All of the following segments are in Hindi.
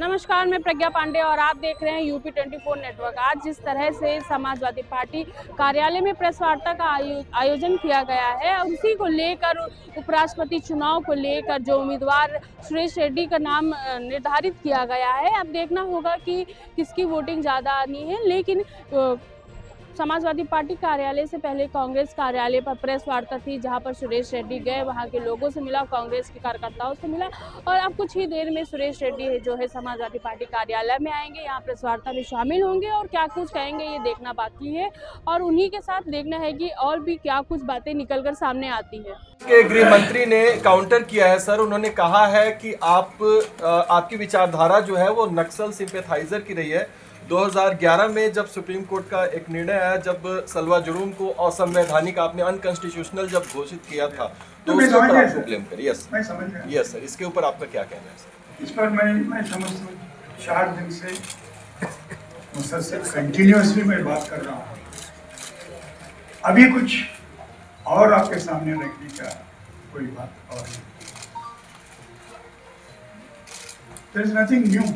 नमस्कार, मैं प्रज्ञा पांडे और आप देख रहे हैं यूपी 24 नेटवर्क। आज जिस तरह से समाजवादी पार्टी कार्यालय में प्रेस वार्ता का आयोजन किया गया है, उसी को लेकर उपराष्ट्रपति चुनाव को लेकर जो उम्मीदवार सुरेश रेड्डी का नाम निर्धारित किया गया है, अब देखना होगा कि किसकी वोटिंग ज़्यादा आनी है। लेकिन समाजवादी पार्टी कार्यालय से पहले कांग्रेस कार्यालय पर प्रेस वार्ता थी, जहां पर सुरेश रेड्डी गए, वहां के लोगों से मिला, कांग्रेस के कार्यकर्ताओं से मिला और अब कुछ ही देर में सुरेश रेड्डी जो है समाजवादी पार्टी कार्यालय में आएंगे, यहाँ प्रेस वार्ता में शामिल होंगे और क्या कुछ कहेंगे ये देखना बाकी है और उन्हीं के साथ देखना है कि और भी क्या कुछ बातें निकलकर सामने आती है। के गृह मंत्री ने काउंटर किया है सर, उन्होंने कहा है कि आपकी विचारधारा जो है वो नक्सल सिंपैथाइजर की रही है। 2011 में जब सुप्रीम कोर्ट का एक निर्णय आया, जब सलवा जुर्म को असंवैधानिक आपने अनकॉन्स्टिट्यूशनल जब घोषित किया था, तो उसके ऊपर आपको ब्लेम करिए। यस सर, इसके ऊपर आपका क्या कहना है सर? इस पर मैं समझता हूँ 4 दिन से मुसलसल कंटिन्यूअसली मैं बात कर रहा हूँ। अभी कुछ और आपके सामने रखने का कोई बात और नहीं। There is nothing new.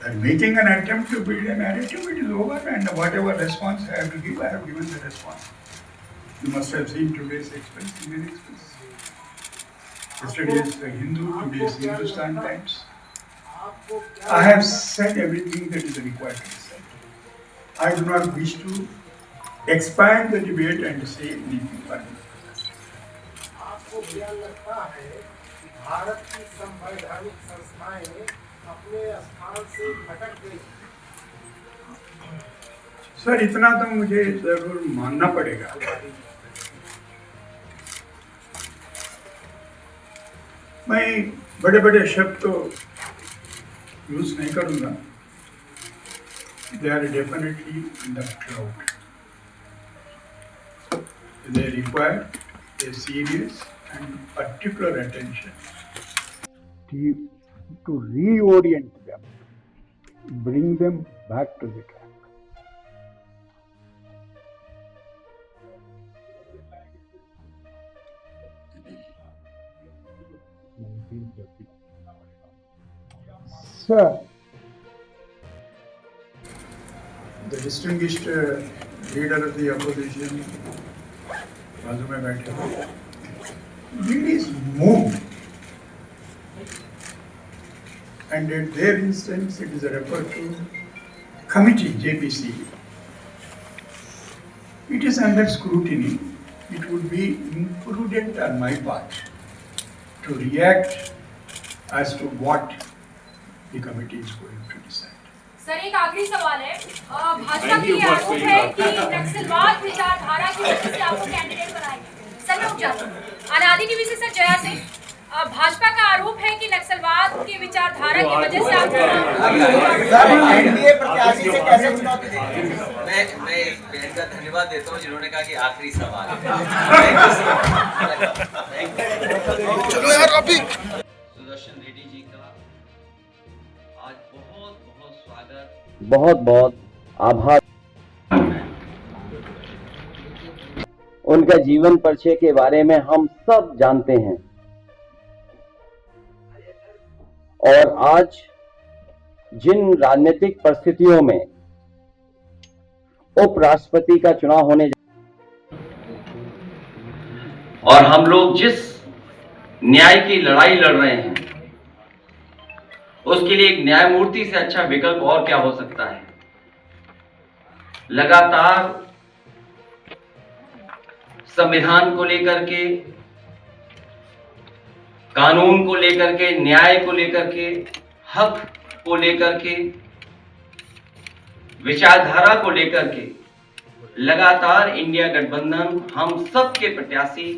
And making an attempt to build a narrative, it is over, and whatever response I have to give, I have given the response. You must have seen today's Express, Indian Express. Yesterday's Hindu, today's Hindustan Times. I have said everything that is required to be said. I do not wish to expand the debate and say anything further. आपको क्या लगता है कि भारत की संवैधानिक संस्थाएं अपने स्थान से भटक गई? सर, इतना तो मुझे जरूर मानना पड़ेगा। मैं बड़े बड़े शब्द तो यूज नहीं करूंगा। They are definitely in the cloud. They require a serious and particular attention to reorient them, bring them back to the track. Sir, the distinguished leader of the opposition, बाजू में बैठे हुए, he is moved, and at their instance it is referred to committee JPC. It is under scrutiny. It would be imprudent on my part to react as to what the committee is going to decide. Sir, एक आखिरी सवाल है। भाजपा की आरोप है कि नक्सलवाद विचारधारा की वजह से आपको कैंडिडेट बनाएंगे। सर, मैं उठ जाता हूँ। अनादि टीवी से सर जया सिंह। भाजपा का आरोप है कि नक्सलवाद की विचारधारा की वजह से आप एनडीए प्रत्याशी से कैसे चुनौती देंगे? मैं इस बहन का धन्यवाद देता हूँ जिन्होंने कहा कि आखिरी सवाल है। चलो यार अभी सुदर्शन रेड्डी जी का आज बहुत बहुत स्वागत, बहुत बहुत आभार। उनका जीवन परिचय के बारे में हम सब जानते हैं और आज जिन राजनीतिक परिस्थितियों में उपराष्ट्रपति का चुनाव होने और हम लोग जिस न्याय की लड़ाई लड़ रहे हैं, उसके लिए एक न्यायमूर्ति से अच्छा विकल्प और क्या हो सकता है। लगातार संविधान को लेकर के, कानून को लेकर के, न्याय को लेकर के, हक को लेकर के, विचारधारा को लेकर के लगातार इंडिया गठबंधन हम सब के प्रत्याशी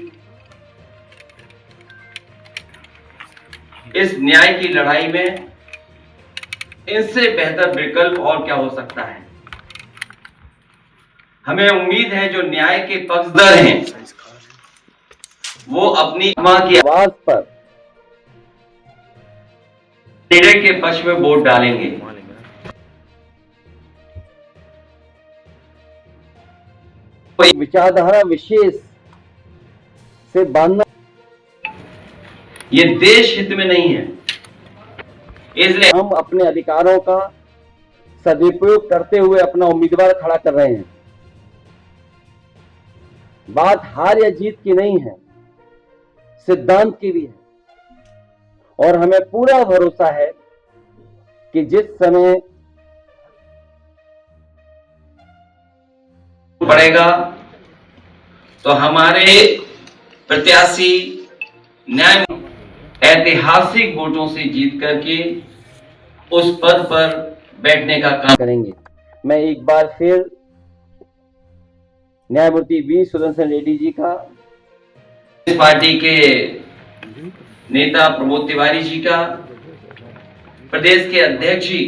इस न्याय की लड़ाई में इससे बेहतर विकल्प और क्या हो सकता है। हमें उम्मीद है जो न्याय के पक्षधर हैं वो अपनी मां की आवाज पर निर्णय के पक्ष में वोट डालेंगे। विचारधारा विशेष से बांधना ये देश हित में नहीं है। इसलिए हम अपने अधिकारों का सदुपयोग करते हुए अपना उम्मीदवार खड़ा कर रहे हैं। बात हार या जीत की नहीं है, सिद्धांत की भी है। और हमें पूरा भरोसा है कि जिस समय पड़ेगा तो हमारे प्रत्याशी न्याय ऐतिहासिक वोटों से जीत करके उस पद पर बैठने का काम करेंगे। मैं एक बार फिर न्यायमूर्ति वी सुदर्शन रेड्डी जी का, इस पार्टी के नेता प्रमोद तिवारी जी का, प्रदेश के अध्यक्ष जी,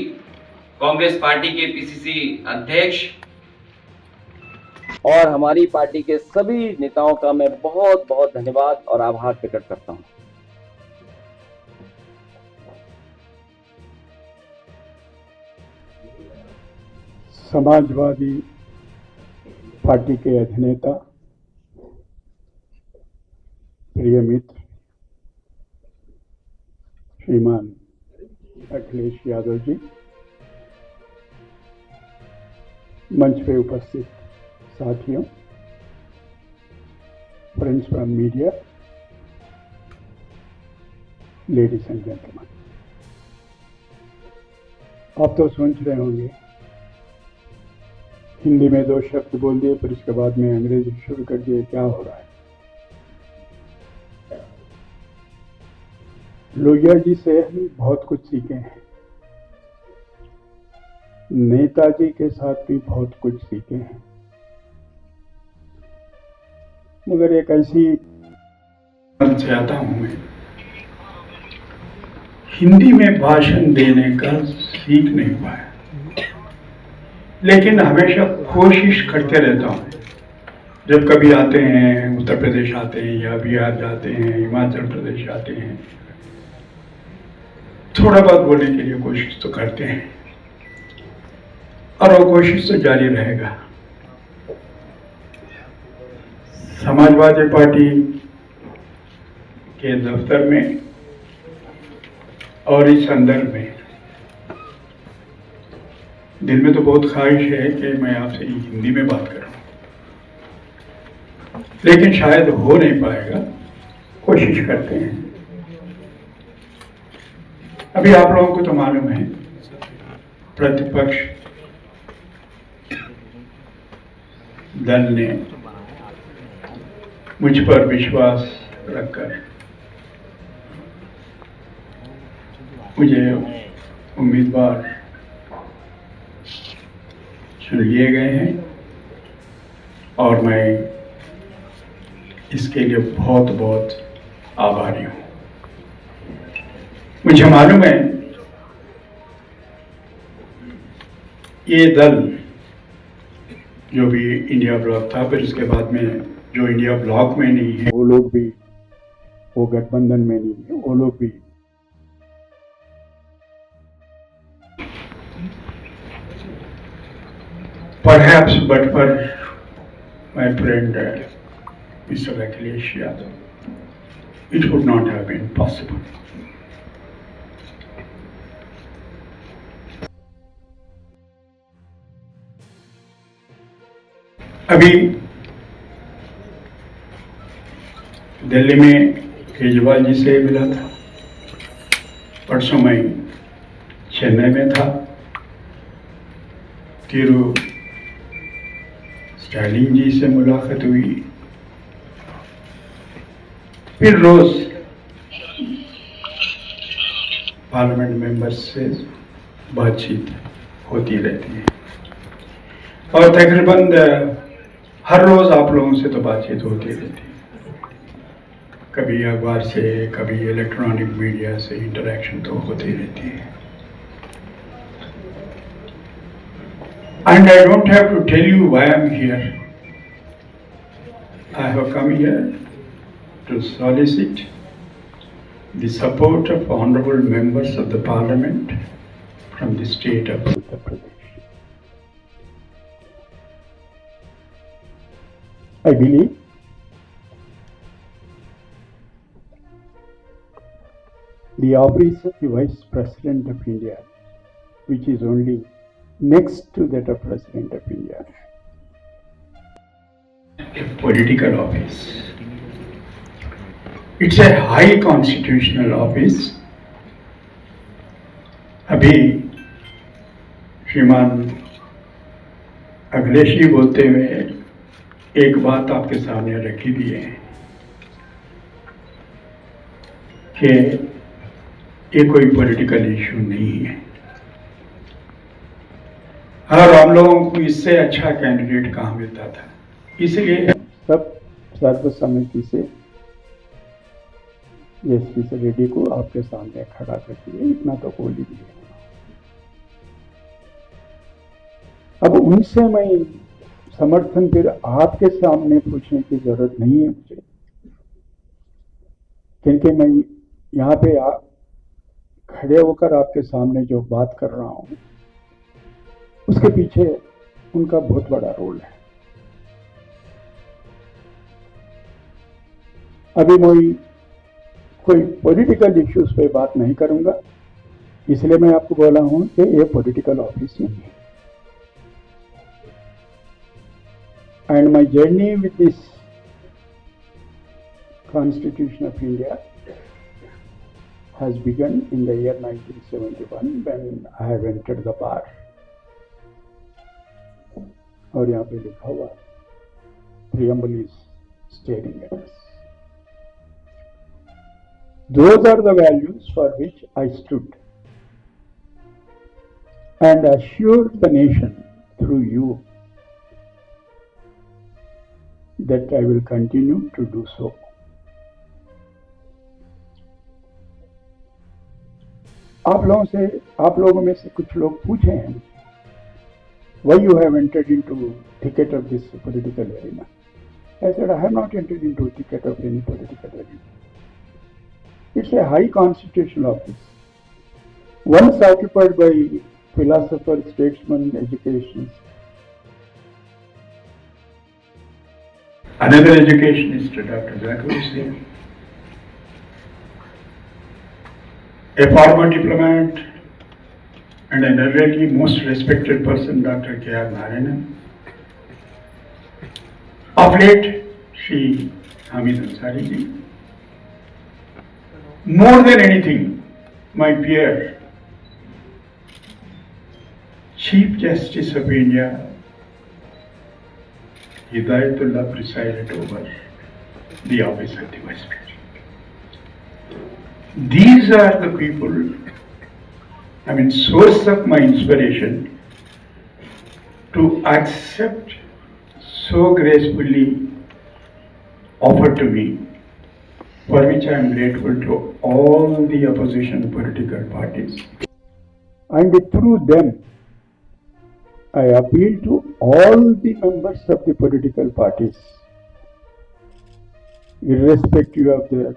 कांग्रेस पार्टी के पीसीसी अध्यक्ष और हमारी पार्टी के सभी नेताओं का मैं बहुत बहुत धन्यवाद और आभार प्रकट करता हूं। समाजवादी पार्टी के अधिनेता, प्रिय मित्र श्रीमान अखिलेश यादव जी, मंच पे उपस्थित साथियों, friends from media, ladies and gentleman, आप तो सुन रहे होंगे, हिंदी में 2 शब्द बोल दिए, फिर इसके बाद में अंग्रेजी शुरू कर दिए। क्या हो रहा है? लोहिया जी से हम बहुत कुछ सीखे हैं, नेताजी के साथ भी बहुत कुछ सीखे हैं, मगर एक ऐसी से आता हूं मैं, हिंदी में भाषण देने का सीख नहीं पाया, लेकिन हमेशा कोशिश करते रहता हूं। जब कभी आते हैं, उत्तर प्रदेश आते हैं या बिहार जाते हैं, हिमाचल प्रदेश आते हैं, थोड़ा बहुत बोलने के लिए कोशिश तो करते हैं और वो कोशिश तो जारी रहेगा। समाजवादी पार्टी के दफ्तर में और इस संदर्भ में दिल में तो बहुत ख्वाहिश है कि मैं आपसे हिंदी में बात करूं, लेकिन शायद हो नहीं पाएगा, कोशिश करते हैं। अभी आप लोगों को तो मालूम है, प्रतिपक्ष दल ने मुझ पर विश्वास रखकर मुझे उम्मीदवार चुन लिए गए हैं और मैं इसके लिए बहुत बहुत आभारी हूं। मुझे मालूम है ये दल जो भी इंडिया ब्लॉक था, फिर उसके बाद में जो इंडिया ब्लॉक में नहीं है वो लोग भी, वो गठबंधन में नहीं है वो लोग भी perhaps but for my friend Mr. Akhilesh Yadav, it would not have been possible. अभी दिल्ली में केजरीवाल जी से मिला था, परसों मैं चेन्नई में था, तिरु स्टालिन जी से मुलाकात हुई, फिर रोज पार्लियामेंट मेंबर्स से बातचीत होती रहती है और तकरीबन हर रोज आप लोगों से तो बातचीत होती रहती है, कभी अखबार से, कभी इलेक्ट्रॉनिक मीडिया से इंटरेक्शन तो होती रहती है। And I don't have to tell you why I'm here. I have come here to solicit the support of honorable members of the parliament from the state of Uttar Pradesh. I believe the office of the Vice President of India, which is only next to that of President of India. A political office. It's a high constitutional office. अभी श्रीमान अखिलेश जी बोलते हुए एक बात आपके सामने रखी दी है कि ये कोई पॉलिटिकल इशू नहीं है और हम लोगों को इससे अच्छा कैंडिडेट कहाँ मिलता था, इसलिए सब सर्वसम्मति से एसपी रेड्डी को आपके सामने खड़ा कर दिए, इतना तो बोल ही दिया। अब उनसे मैं समर्थन फिर आपके सामने पूछने की जरूरत नहीं है मुझे, क्योंकि मैं यहाँ पे खड़े होकर आपके सामने जो बात कर रहा हूँ उसके पीछे उनका बहुत बड़ा रोल है। अभी मैं कोई पॉलिटिकल इश्यूज पे बात नहीं करूंगा, इसलिए मैं आपको बोला हूं कि ये पॉलिटिकल ऑफिस नहीं है। And my journey with this constitution of India has begun in the year 1971 when I have entered the bar. और यहाँ पे लिखा हुआ preamble is stating at us. Those are the values for which I stood and assured the nation through you that I will continue to do so. आप लोगों में से कुछ लोग पूछे हैं why you have entered into thicket of this political arena. I said I have not entered into a thicket of any political arena. It's a high constitutional office, once occupied by philosophers, statesmen, educationists. Another educationist, Dr. Zakir, is there. A former diplomat and an elderly, most respected person, Dr. K.R. Narayanan. Of late, Shri Hamid Ansari ji. More than anything, my peer, Chief Justice of India, Hidayatullah, presided over the office of the Vice President. These are the people, source of my inspiration to accept so gracefully offered to me, for which I am grateful to all the opposition political parties. And through them, I appeal to all the members of the political parties, irrespective of their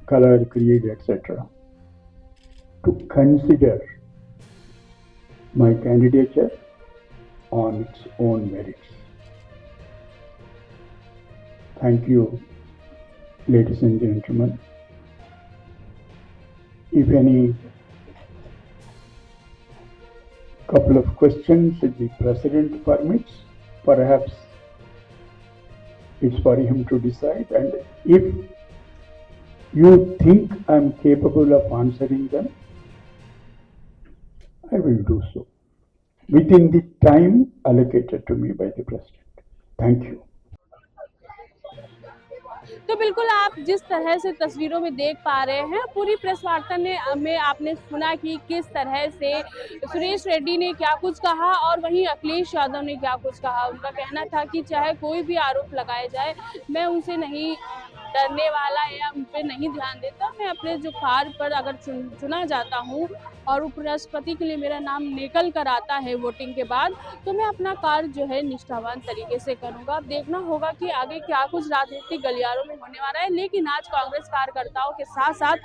color, creed, etc., to consider my candidature on its own merits. Thank you, ladies and gentlemen. If any couple of questions if the President permits, perhaps it's for him to decide, and if you think I'm capable of answering them, I will do so within the time allocated to me by the President. Thank you. तो बिल्कुल आप जिस तरह से तस्वीरों में देख पा रहे हैं, पूरी प्रेस वार्ता में आपने सुना कि किस तरह से सुरेश रेड्डी ने क्या कुछ कहा और वहीं अखिलेश यादव ने क्या कुछ कहा। उनका कहना था कि चाहे कोई भी आरोप लगाया जाए, मैं उनसे नहीं डरने वाला या उन पर नहीं ध्यान देता। मैं अपने जो कार्य पर अगर चुना जाता हूं और उपराष्ट्रपति के लिए मेरा नाम निकल कर आता है वोटिंग के बाद, तो मैं अपना कार्य जो है निष्ठावान तरीके से करूंगा। अब देखना होगा कि आगे क्या कुछ राजनीतिक गलियारों में होने वाला है। लेकिन आज कांग्रेस कार्यकर्ताओं के साथ साथ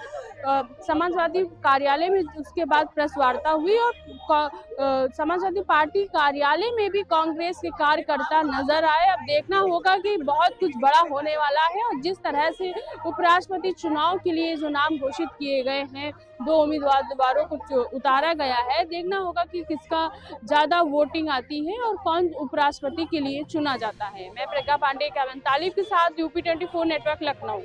समाजवादी कार्यालय में उसके बाद प्रेस वार्ता हुई और समाजवादी पार्टी कार्यालय में भी कांग्रेस के कार्यकर्ता नजर आए। अब देखना होगा कि बहुत कुछ बड़ा होने वाला है और जिस तरह तरह से उपराष्ट्रपति चुनाव के लिए जो नाम घोषित किए गए हैं, 2 उम्मीदवारों को उतारा गया है, देखना होगा कि किसका ज्यादा वोटिंग आती है और कौन उपराष्ट्रपति के लिए चुना जाता है। मैं प्रज्ञा पांडे, केवन तालिब के साथ UP24 नेटवर्क, लखनऊ।